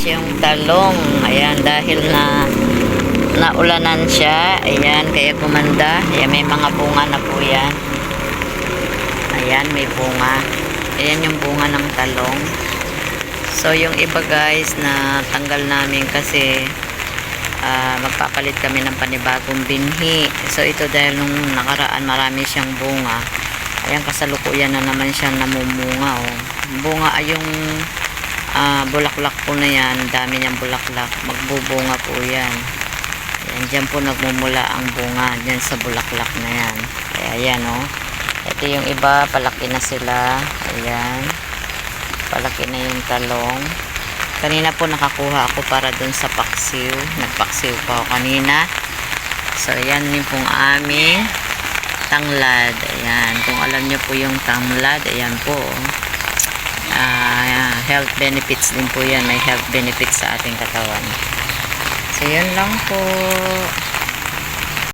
Yung talong, ayan, dahil na naulanan siya, ayan, kaya gumanda. Ayan, may mga bunga na po yan. Ayan, may bunga. Ayan yung bunga ng talong. So, yung iba guys, na tanggal namin kasi magpapalit kami ng panibagong binhi. So, ito dahil nung nakaraan marami siyang bunga. Ayan, kasalukuyan na naman siya namumunga. Oh. Bunga ay yung bulaklak po na yan. Dami niyang bulaklak. Magbubunga po yan. Ayan, dyan po nagmumula ang bunga. Dyan sa bulaklak na yan. Kaya ayan o. Oh. Ito yung iba, palaki na sila. Ayan. Palaki na yung talong. Kanina po nakakuha ako para dun sa paksiw. Nagpaksiw po ako kanina. So, ayan yung pong aming tanglad. Ayan. Kung alam nyo po yung tanglad, ayan po. Health benefits din po yan. May health benefits sa ating katawan. So, yun lang po.